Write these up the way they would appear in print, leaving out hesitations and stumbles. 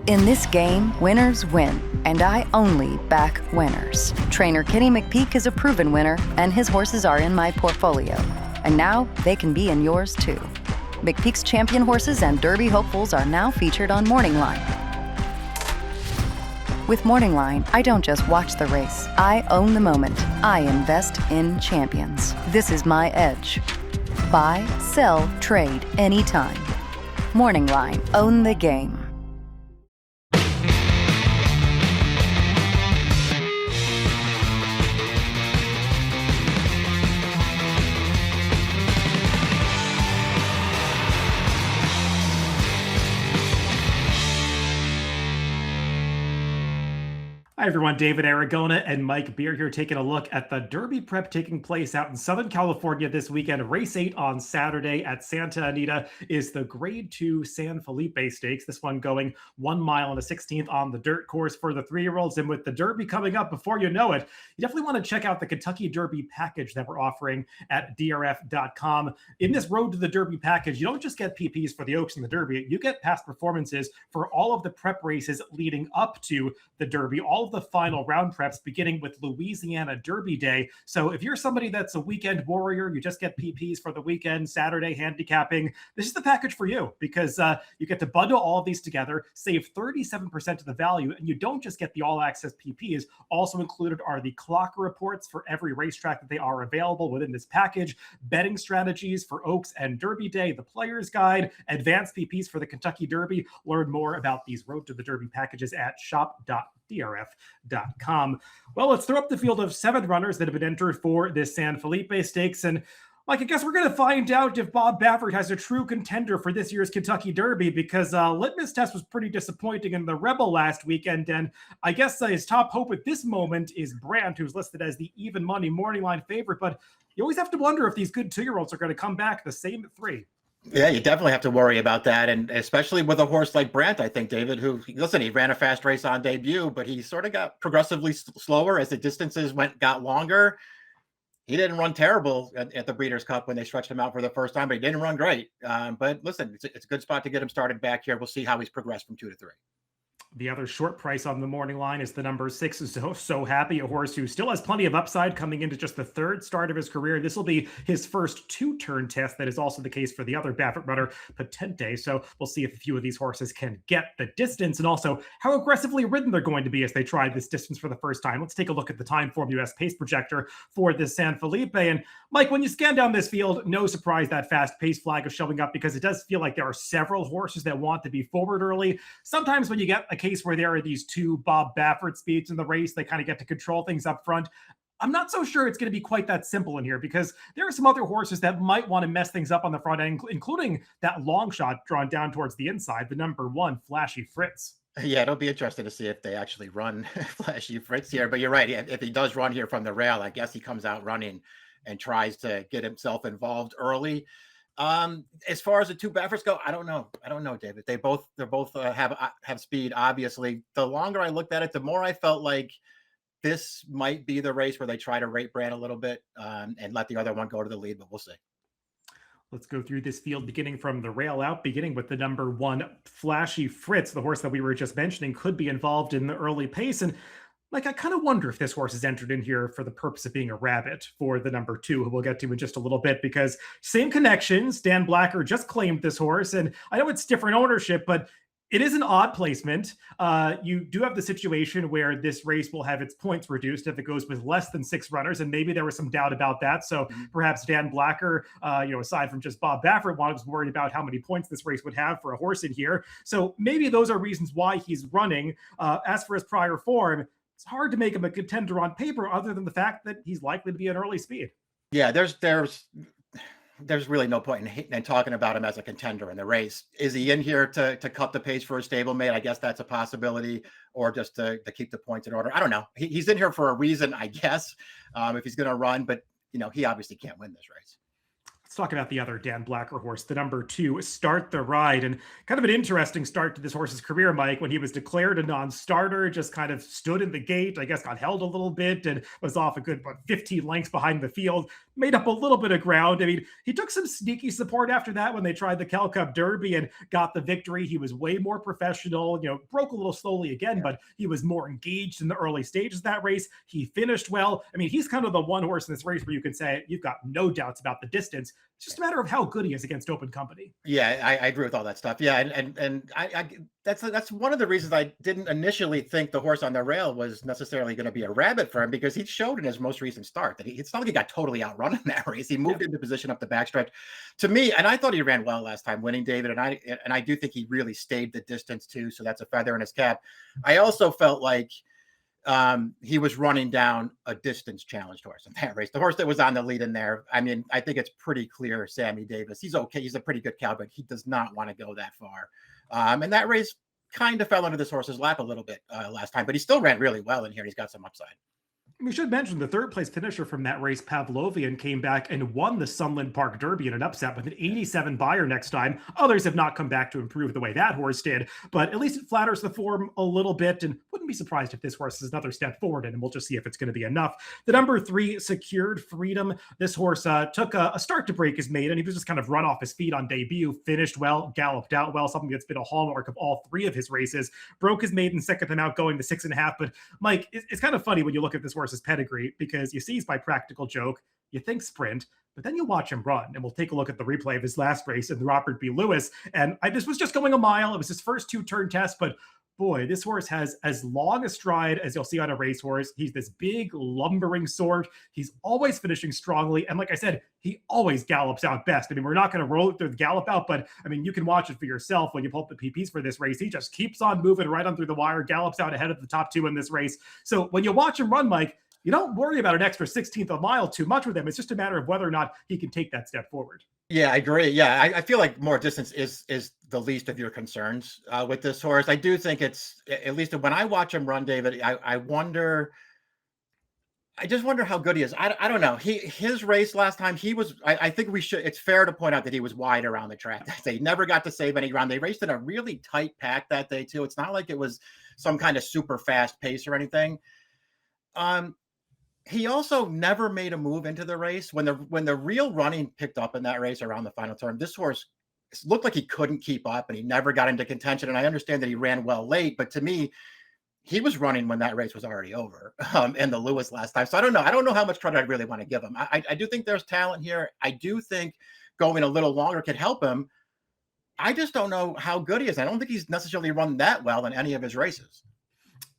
In this game, winners win, and I only back winners. Trainer Kenny McPeak is a proven winner, and his horses are in my portfolio. And now they can be in yours too. McPeak's champion horses and Derby hopefuls are now featured on Morning Line. With Morning Line, I don't just watch the race. I own the moment. I invest in champions. This is my edge. Buy, sell, trade anytime. Morning Line. Own the game. Hi everyone, David Aragona and Mike Beer here taking a look at the Derby prep taking place out in Southern California this weekend. Race 8 on Saturday at Santa Anita is the Grade 2 San Felipe Stakes. This one going 1 mile and a 16th on the dirt course for the 3-year-olds. And with the Derby coming up before you know it, you definitely want to check out the Kentucky Derby package that we're offering at DRF.com. In this Road to the Derby package, you don't just get PPs for the Oaks and the Derby, you get past performances for all of the prep races leading up to the Derby, all of the final round preps beginning with Louisiana Derby Day. So if you're somebody that's a weekend warrior, you just get PPs for the weekend, Saturday handicapping, this is the package for you because you get to bundle all of these together, save 37% of the value, and you don't just get the all-access PPs. Also included are the clock reports for every racetrack that they are available within this package, betting strategies for Oaks and Derby Day, the player's guide, advanced PPs for the Kentucky Derby. Learn more about these Road to the Derby packages at shop.drf.com. Well, let's throw up the field of 7 runners that have been entered for this San Felipe Stakes. And Mike, I guess we're going to find out if Bob Baffert has a true contender for this year's Kentucky Derby because litmus test was pretty disappointing in the Rebel last weekend. And I guess his top hope at this moment is Brant, who's listed as the even money morning line favorite. But you always have to wonder if these good 2-year-olds are going to come back the same at 3. Yeah, you definitely have to worry about that. And especially with a horse like Brant, I think, David, who, listen, he ran a fast race on debut, but he sort of got progressively slower as the distances got longer. He didn't run terrible at the Breeders' Cup when they stretched him out for the first time, but he didn't run great. But listen, it's a good spot to get him started back here. We'll see how he's progressed from 2 to 3. The other short price on the morning line is the number 6, So Happy, a horse who still has plenty of upside coming into just the 3rd start of his career. This will be his first 2-turn test. That is also the case for the other Baffert runner, Potente. So we'll see if a few of these horses can get the distance and also how aggressively ridden they're going to be as they try this distance for the first time. Let's take a look at the Timeform US pace projector for this San Felipe. And Mike, when you scan down this field, no surprise that fast pace flag is showing up because it does feel like there are several horses that want to be forward early. Sometimes when you get a case where there are these 2 Bob Baffert speeds in the race, they kind of get to control things up front. I'm not so sure it's going to be quite that simple in here because there are some other horses that might want to mess things up on the front end, including that long shot drawn down towards the inside, the number 1, Flashy Fritz. Yeah, it'll be interesting to see if they actually run Flashy Fritz here. But you're right. If he does run here from the rail, I guess he comes out running and tries to get himself involved early. As far as the 2 Bafferts go, I don't know, David. They're both have speed. Obviously, the longer I looked at it, the more I felt like this might be the race where they try to rate Brant a little bit and let the other one go to the lead. But we'll see. Let's go through this field beginning from the rail out, beginning with the number 1, Flashy Fritz, the horse that we were just mentioning could be involved in the early pace. And like, I kind of wonder if this horse is entered in here for the purpose of being a rabbit for the number 2, who we'll get to in just a little bit, because same connections. Dan Blacker just claimed this horse, and I know it's different ownership, but it is an odd placement. You do have the situation where this race will have its points reduced if it goes with less than 6 runners, and maybe there was some doubt about that. So perhaps Dan Blacker, aside from just Bob Baffert, was worried about how many points this race would have for a horse in here. So maybe those are reasons why he's running. As for his prior form, it's hard to make him a contender on paper other than the fact that he's likely to be an early speed. Yeah, there's really no point in talking about him as a contender in the race. Is he in here to cut the pace for a stablemate? I guess that's a possibility, or just to keep the points in order. I don't know. He's in here for a reason, I guess, if he's going to run, but he obviously can't win this race. Let's talk about the other Dan Blacker horse, the number 2, Start the Ride. And kind of an interesting start to this horse's career, Mike, when he was declared a non-starter, just kind of stood in the gate, I guess got held a little bit and was off a good 15 lengths behind the field, made up a little bit of ground. I mean, he took some sneaky support after that when they tried the Cal Cup Derby and got the victory. He was way more professional, broke a little slowly again, but he was more engaged in the early stages of that race. He finished well. I mean, he's kind of the one horse in this race where you can say you've got no doubts about the distance. It's just a matter of how good he is against open company. Yeah, I agree with all that stuff. Yeah, and I that's one of the reasons I didn't initially think the horse on the rail was necessarily going to be a rabbit for him, because he showed in his most recent start that it's not like he got totally outrun in that race. He moved into position up the backstretch. To me, and I thought he ran well last time, winning, David, and I do think he really stayed the distance too. So that's a feather in his cap. I also felt like he was running down a distance challenged horse in that race. The horse that was on the lead in there, I mean, I think it's pretty clear Sammy Davis, he's okay. He's a pretty good cow, but he does not want to go that far. And that race kind of fell into this horse's lap a little bit last time, but he still ran really well in here. He's got some upside. We should mention the third place finisher from that race, Pavlovian, came back and won the Sunland Park Derby in an upset with an 87 buyer next time. Others have not come back to improve the way that horse did, but at least it flatters the form a little bit, and wouldn't be surprised if this horse is another step forward, and we'll just see if it's going to be enough. The number 3, Secured Freedom. This horse took a start to break his maiden. He was just kind of run off his feet on debut, finished well, galloped out well, something that's been a hallmark of all 3 of his races. Broke his maiden second time out, going to 6.5. But Mike, it's kind of funny when you look at this horse's pedigree, because you see he's by Practical Joke, you think sprint, but then you watch him run. And we'll take a look at the replay of his last race in the Robert B. Lewis. And this was just going a mile. It was his first 2-turn test, but boy, this horse has as long a stride as you'll see on a racehorse. He's this big, lumbering sort. He's always finishing strongly. And like I said, he always gallops out best. I mean, we're not going to roll it through the gallop out, but I mean, you can watch it for yourself when you pull up the PPs for this race. He just keeps on moving right on through the wire, gallops out ahead of the top 2 in this race. So when you watch him run, Mike, you don't worry about an extra 16th of a mile too much with him. It's just a matter of whether or not he can take that step forward. Yeah, I agree. Yeah, I feel like more distance is the least of your concerns with this horse. I do think it's, at least when I watch him run, David, I just wonder how good he is. I don't know. His race last time, I think it's fair to point out that he was wide around the track that day. Never got to save any ground. They raced in a really tight pack that day too. It's not like it was some kind of super fast pace or anything. He also never made a move into the race. When the real running picked up in that race around the final turn, this horse looked like he couldn't keep up, and he never got into contention. And I understand that he ran well late, but to me, he was running when that race was already over in the Lewis last time. So I don't know how much credit I really want to give him. I do think there's talent here. I do think going a little longer could help him. I just don't know how good he is. I don't think he's necessarily run that well in any of his races.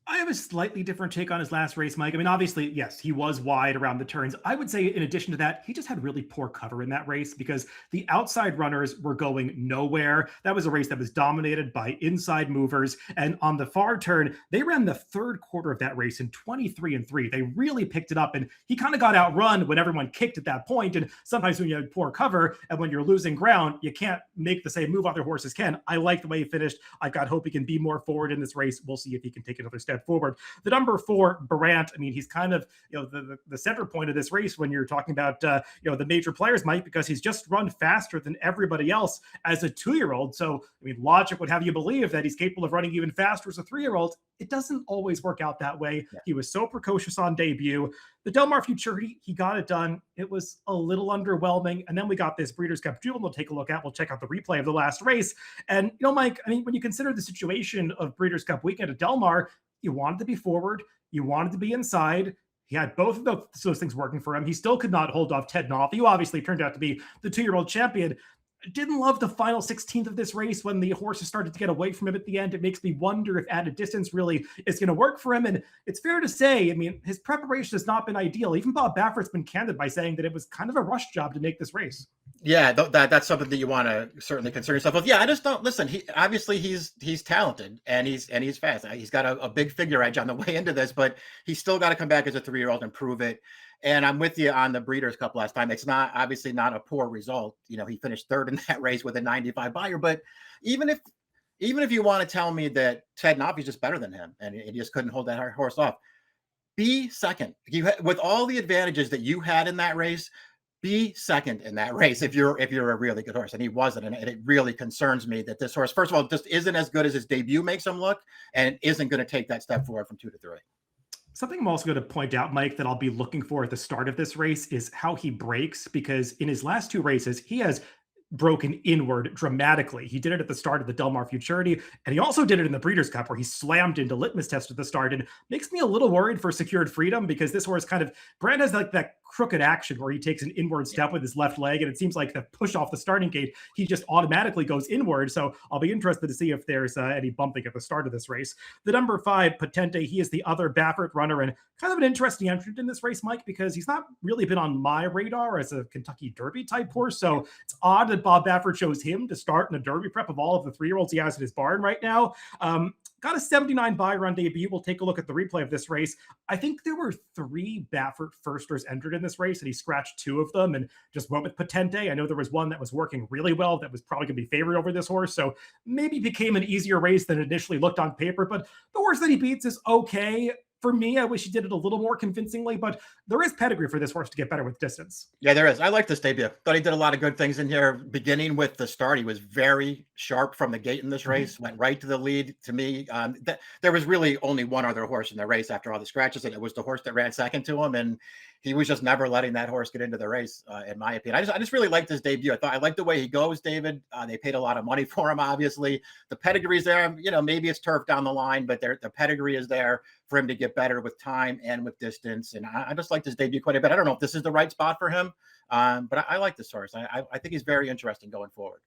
I have a slightly different take on his last race, Mike. I mean, obviously, yes, he was wide around the turns. I would say in addition to that, he just had really poor cover in that race because the outside runners were going nowhere. That was a race that was dominated by inside movers. And on the far turn, they ran the third quarter of that race in 23-3. They really picked it up, and he kind of got outrun when everyone kicked at that point. And sometimes when you have poor cover and when you're losing ground, you can't make the same move other horses can. I like the way he finished. I've got hope he can be more forward in this race. We'll see if he can take another step forward. The number 4, Brant, I mean, he's kind of, the center point of this race when you're talking about, the major players, Mike, because he's just run faster than everybody else as a 2-year-old. So, I mean, logic would have you believe that he's capable of running even faster as a 3-year-old. It doesn't always work out that way. Yeah. He was so precocious on debut. The Del Mar Futurity, he got it done. It was a little underwhelming. And then we got this Breeders' Cup Jubilee we'll take a look at. We'll check out the replay of the last race. And, Mike, I mean, when you consider the situation of Breeders' Cup weekend at Del Mar, you wanted to be forward. You wanted to be inside. He had both of those things working for him. He still could not hold off Ted Knopf, who obviously turned out to be the 2-year-old champion. Didn't love the final 16th of this race when the horses started to get away from him at the end. It makes me wonder if added distance really is going to work for him. And it's fair to say, I mean, his preparation has not been ideal. Even Bob Baffert's been candid by saying that it was kind of a rush job to make this race. Yeah, that's something that you want to certainly concern yourself with. Yeah, I just don't listen. He's talented and he's fast. He's got a big figure edge on the way into this, but he's still got to come back as a 3-year-old and prove it. And I'm with you on the Breeders' Cup last time. It's obviously not a poor result. He finished third in that race with a 95 buyer. But even if you want to tell me that Ted Knopf is just better than him and he just couldn't hold that horse off, be second. With all the advantages that you had in that race, be second in that race if you're a really good horse, and he wasn't. And it really concerns me that this horse, first of all, just isn't as good as his debut makes him look, and isn't going to take that step forward from 2 to 3. Something I'm also going to point out, Mike, that I'll be looking for at the start of this race is how he breaks, because in his last 2 races, he has broken inward dramatically. He did it at the start of the Del Mar Futurity, and he also did it in the Breeders' Cup, where he slammed into Litmus Test at the start, and makes me a little worried for Secured Freedom, because this horse Brant has like that crooked action where he takes an inward step with his left leg, and it seems like the push off the starting gate, he just automatically goes inward. So I'll be interested to see if there's any bumping at the start of this race. The number 5, Patente, he is the other Baffert runner, and kind of an interesting entrant in this race, Mike, because he's not really been on my radar as a Kentucky Derby type horse. So it's odd that Bob Baffert chose him to start in a Derby prep of all of the 3-year-olds he has in his barn right now. Got a 79 buy run debut. We'll take a look at the replay of this race. I think there were 3 Baffert firsters entered in this race, and he scratched 2 of them and just went with Patente. I know there was one that was working really well that was probably going to be favored over this horse, so maybe became an easier race than it initially looked on paper, but the horse that he beats is okay. For me, I wish he did it a little more convincingly, but there is pedigree for this horse to get better with distance. Yeah, there is. I like this debut. Thought he did a lot of good things in here. Beginning with the start, he was very sharp from the gate in this race, went right to the lead. To me, there was really only one other horse in the race after all the scratches, and it was the horse that ran second to him, and he was just never letting that horse get into the race, in my opinion. I just really liked his debut. I liked the way he goes, David. They paid a lot of money for him, obviously. The pedigree's there. You know, maybe it's turf down the line, but the pedigree is there for him to get better with time and with distance. And I just liked his debut quite a bit. I don't know if this is the right spot for him, but I like this horse. I think he's very interesting going forward.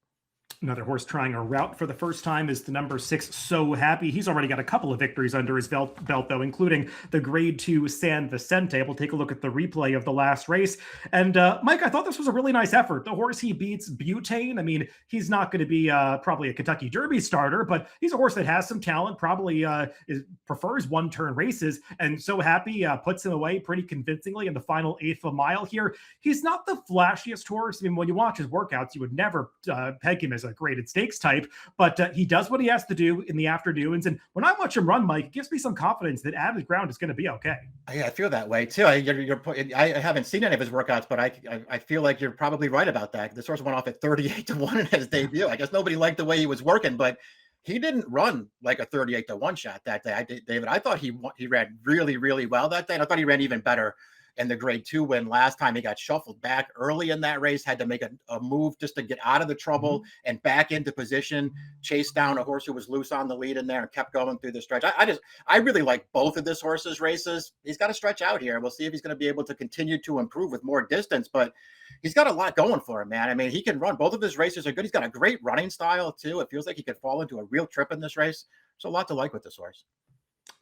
Another horse trying a route for the first time is the number 6, So Happy. He's already got a couple of victories under his belt though, including the Grade 2 San Vicente. We'll take a look at the replay of the last race. And Mike, I thought this was a really nice effort. The horse he beats, Butane. I mean, he's not going to be probably a Kentucky Derby starter, but he's a horse that has some talent, probably prefers one-turn races. And So Happy puts him away pretty convincingly in the final 1/8 of a mile here. He's not the flashiest horse. I mean, when you watch his workouts, you would never peg him as a graded stakes type, but he does what he has to do in the afternoons. And when I watch him run, Mike, it gives me some confidence that added ground is going to be okay. Yeah, I feel that way too. I haven't seen any of his workouts, but I feel like you're probably right about that. This horse went off at 38-1 in his debut. I guess nobody liked the way he was working, but he didn't run like a 38-1 shot that day. David, I thought he ran really, really well that day. And I thought he ran even better in the Grade 2 win last time. He got shuffled back early in that race, had to make a move just to get out of the trouble and back into position, chased down a horse who was loose on the lead in there and kept going through the stretch. I really like both of this horse's races. He's got to stretch out here. We'll see if he's going to be able to continue to improve with more distance, but he's got a lot going for him, man. I mean, he can run. Both of his races are good. He's got a great running style too. It feels like he could fall into a real trip in this race. There's a lot to like with this horse.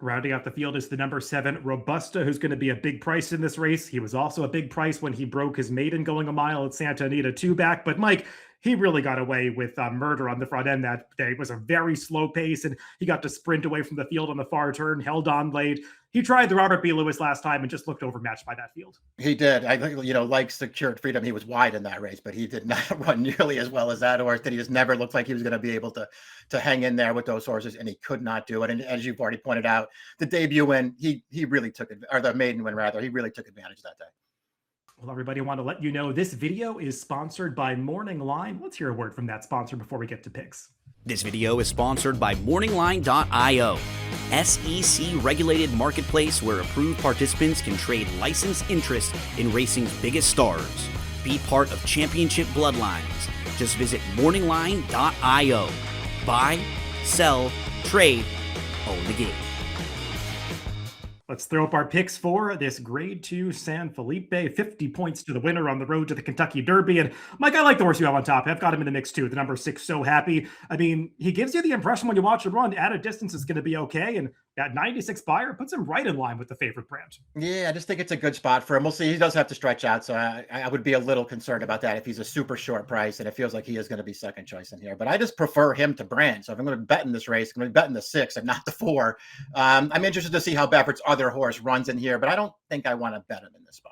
Rounding out the field is the number 7, Robusta, who's going to be a big price in this race. He was also a big price when he broke his maiden going a mile at Santa Anita 2 back. But Mike, he really got away with murder on the front end that day. It was a very slow pace, and he got to sprint away from the field on the far turn, held on late. He tried the Robert B. Lewis last time and just looked overmatched by that field. He did. I think, like Secured Freedom, he was wide in that race, but he did not run nearly as well as that horse. That he just never looked like he was going to be able to hang in there with those horses, and he could not do it. And as you've already pointed out, the debut win, he really took it, or the maiden win rather, he really took advantage that day. Well, everybody, I want to let you know this video is sponsored by Morning Line. Let's hear a word from that sponsor before we get to picks. This video is sponsored by MorningLine.io, SEC-regulated marketplace where approved participants can trade licensed interest in racing's biggest stars. Be part of championship bloodlines. Just visit MorningLine.io. Buy, sell, trade, own the game. Let's throw up our picks for this Grade 2 San Felipe. 50 points to the winner on the road to the Kentucky Derby. And Mike, I like the horse you have on top. I've got him in the mix too. The number 6, So Happy. I mean, he gives you the impression when you watch him run, at a distance is going to be okay. And that 96 buyer puts him right in line with the favorite Brant. Yeah, I just think it's a good spot for him. We'll see. He does have to stretch out, so I would be a little concerned about that if he's a super short price, and it feels like he is going to be second choice in here. But I just prefer him to Brant. So if I'm going to bet in this race, I'm going to bet in the 6 and not the 4. I'm interested to see how Baffert's other horse runs in here, but I don't think I want to bet him in this spot.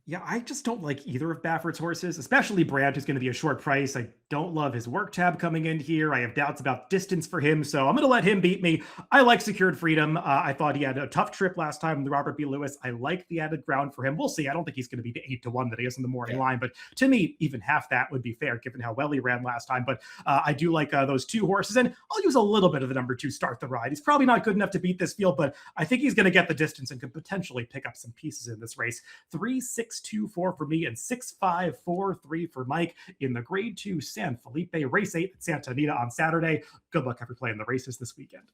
Yeah, I just don't like either of Baffert's horses, especially Brant, who's going to be a short price. I don't love his work tab coming in here. I have doubts about distance for him, so I'm going to let him beat me. I like Secured Freedom. I thought he had a tough trip last time with Robert B. Lewis. I like the added ground for him. We'll see. I don't think he's going to be the 8-1 that he is in the morning line, but to me, even half that would be fair given how well he ran last time. But I do like those two horses, and I'll use a little bit of the number 2 Start the Ride. He's probably not good enough to beat this field, but I think he's going to get the distance and could potentially pick up some pieces in this race. 3-6-2-4 for me and 6-5-4-3 for Mike in the Grade 2 San Felipe Race 8 at Santa Anita on Saturday. Good luck if you're playing the races this weekend.